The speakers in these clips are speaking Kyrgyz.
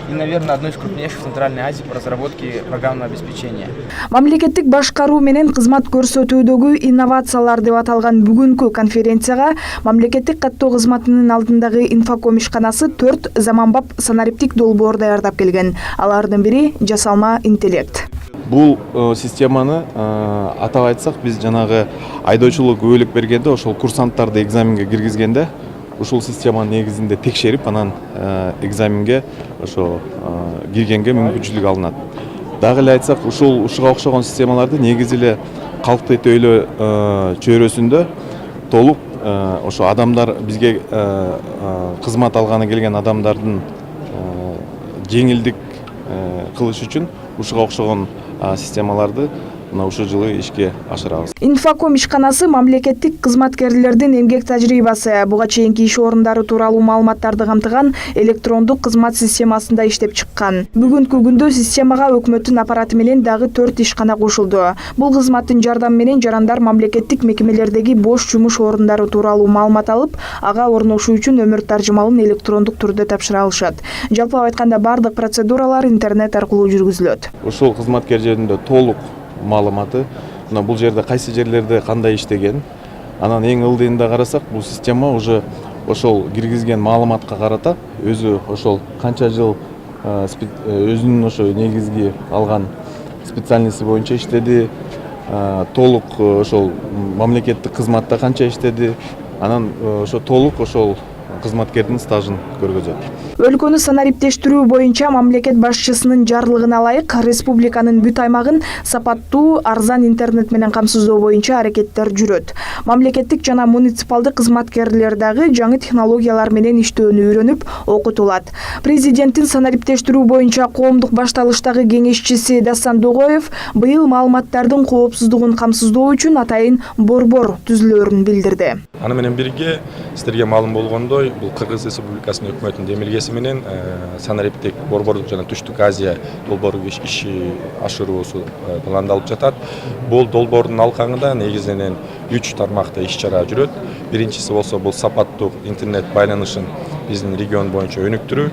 и, наверное, одно из крупнейших в Центральной Азии по разработке программного обеспечения. Мамлекеттик башкаруу менен кызмат көрсөтүүдөгү инновациялар деп аталган бүгүнкү конференцияга мамлекеттик каттоо кызматынын алдындагы инфоком ишканасы 4 заманбап санариптик долбоор даярдап келген. Алардын бири жасалма интеллект. Бул системаны атап айтсак, биз жанагы айдоочулук өбөлүк бергенде, ошол курсанттарды экзаменге киргизгенде, ушул системанын негизинде текшерип, анан экзаменге ошо киргенге мүмкүнчүлүк алынат. Дагы эле айтсак, ушуга окшогон системаларды негизи эле калкты тейлөө чөйрөсүндө толук ошо адамдар бизге кызмат алганы келген адамдардын жеңилдик кылыш үчүн ушуга окшогон системаларды ушул жылы ишке ашырабыз. Инфоком ишканасы мамлекеттик кызматкерлердин эмгек тажрыйбасы, буга чейинки иш орундары тууралуу маалыматтарды камтыган электрондук кызмат системасында иштеп чыккан. Бүгүнкү күндө системага өкмөттүн аппараты менен дагы 4 ишкана кошулду. Бул кызматтын жардамы менен жарандар мамлекеттик мекемелердеги бош жумуш орундары тууралуу маалымат алып, ага орношуу үчүн өмүр таржымалын электрондук түрдө тапшыра алышат. Жалпылап айтканда бардык процедуралар интернет аркылуу жүргүзүлөт. Ушул кызматкер жеринде толук маалыматы, мына бул жерде кайсы жерлерде кандай иштеген, анан эң ылдыйында карасак, бул система уже ошол киргизген маалыматка карата өзү ошол канча жыл өзүнүн ошо негизги алган специальности боюнча иштеди, толук ошол мамлекеттик кызматта канча иштеди, анан ошо толук ошол кызматкердин стажын көргөзөт. Өлкөнү санариптештирүү боюнча мамлекет башчысынын жарлыгына ылайык республиканын бүт аймагын сапаттуу, арзан интернет менен камсыздоо боюнча аракеттер жүрөт. Мамлекеттик жана муниципалдык кызматкерлер дагы жаңы технологиялар менен иштөөнү үйрөнүп, окутулат. Президенттин санариптештирүү боюнча коомдук башталыштагы кеңешчиси Дасан Догоев быйыл маалыматтардын коопсуздугун камсыздоо үчүн атайын борбор түзүлөрүн билдирди. Аны менен бирге сиздерге маалым болгондой, бул Кыргыз Республикасынын өкмөтүнүн демилгеси менен санариптик борбордук жана Түштүк Азия долбоору иши ашыруусу пландалып жатат. Бул долбоордун алкагында негизинен 3 тармакта иш-чара жүрөт. Биринчиси болсо бул сапаттуу интернет байланышын биздин регион боюнча өнүктүрүү.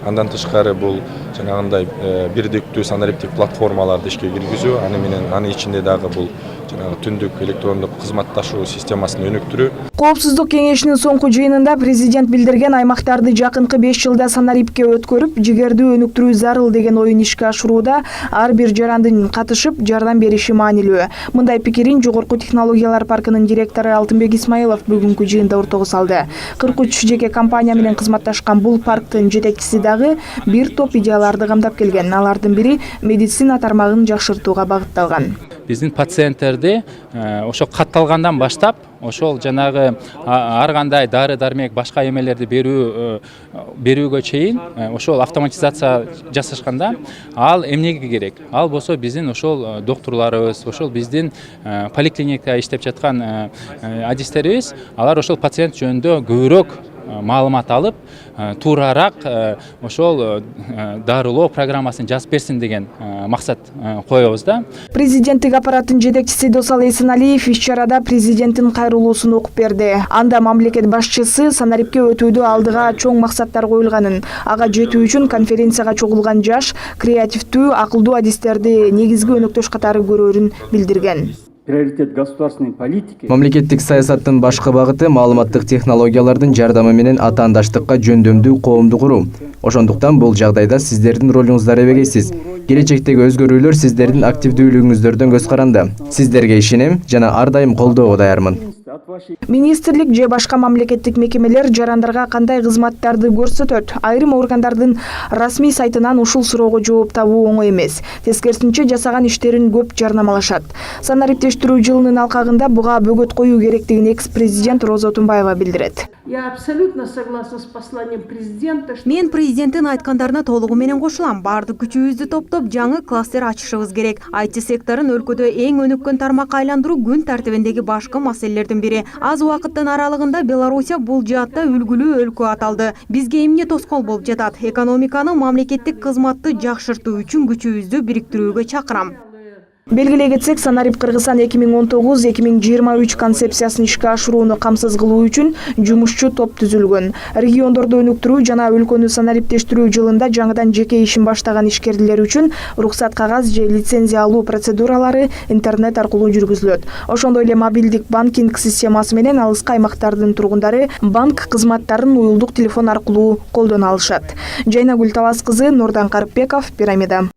Андан тышкары бул жанагындай бирдиктүү санариптик платформаларды ишке киргизүү, аны менен анын ичинде дагы бул жанагы түндүк электрондук кызматташуу системасын өнүктүрүү. Коопсуздук кеңешинин соңку жыйынында президент билдирген аймактарды жакынкы 5 жылда санарипке өткөрүп, жигерди өнүктүрүү зарыл деген оюн ишке ашырууда ар бир жарандын катышып, жардам бериши маанилүү. Мындай пикирин Жогорку технологиялар паркынын директору Алтынбек Исмаилов бүгүнкү жыйында ортого салды. 43 жеке компания менен кызматташкан бул парктын жетекчиси дагы бир топ идеяларды камдап келген. Алардын бири медицина тармагын жакшыртууга багытталган. Биздин пациенттерди ошо катталгандан баштап, ошол жанагы ар кандай дары дармек башка эмелерди берүүгө чейин ошол автоматизация жасашканда ал эмнеге керек? Ал болсо биздин ошол доктурларыбыз, ошол биздин поликлиникада иштеп жаткан адистерибиз, алар ошол пациент жөнүндө көбүрөөк маалымат алып, туурараак ошол дарылоо программасын жазып берсин деген максат коебуз да. Президенттик аппараттын жетекчиси Досал Эсеналиев иш-чарада президенттин кайрылуусун окуп берди. Анда мамлекет башчысы санарипке өтүүдө алдыга чоң максаттар коюлганын, ага жетүү үчүн конференцияга чогулган жаш, креативдүү, акылдуу адистерди негизги өнөктөш катары көрөрүн билдирген. Приоритет государственной политики. Мамлекеттик саясаттын башкы багыты маалыматтык технологиялардын жардамы менен атаандаштыкка жөндөмдүү коомду куруу. Ошондуктан бул жагдайда сиздердин ролуңуздар эбегейсиз. Келечектеги өзгөрүүлөр сиздердин активдүүлүгүңүздөрдөн көз каранды. Сиздерге ишенем жана ар дайым колдоого даярмын. Министрлик же башка мамлекеттик мекемелер жарандарга кандай кызматтарды көрсөтөт? Айрым органдардын расмий сайтынан ушул суроого жооп табуу оңой эмес. Тескерисинче жасаган иштерин көп жарнамалашат. Санариптештирүү жылынын алкагында буга бөгөт коюу керектигин экс-президент Роза Отунбаева билдирет. Я абсолютно согласна с посланием президента. Мен президенттин айткандарына толугу менен кошулам. Бардык күчүбүздү топтоп жаңы кластер ачышыбыз керек. IT секторун өлкөдө эң өнүккөн тармакка айландыруу күн тартибиндеги башкы маселелердин бири. Аз убакыттын аралыгында Белоруссия бул жаатта үлгүлүү өлкө аталды. Бизге эмне тоскоол болуп жатат? Экономиканы, мамлекеттик кызматты жакшыртуу үчүн күчүбүздү бириктирүүгө чакырам. Белгилей кетсек, Санарип Кыргызстан 2019-2023 концепциясын ишке ашырууну камсыз кылуу үчүн жумушчу топ түзүлгөн. Региондорду өнүктүрүү жана өлкөнү санариптештирүү жылында жаңыдан жеке ишин баштаган ишкерлер үчүн уруксат кагаз же лицензия алуу процедуралары интернет аркылуу жүргүзүлөт. Ошондой эле мобилдик банкинг системасы менен алыскы аймактардын тургундары банк кызматтарын уюлдук телефон аркылуу колдоно алышат. Жайнагүл Талас кызы, Нурдан Карыпбеков, Пирамида.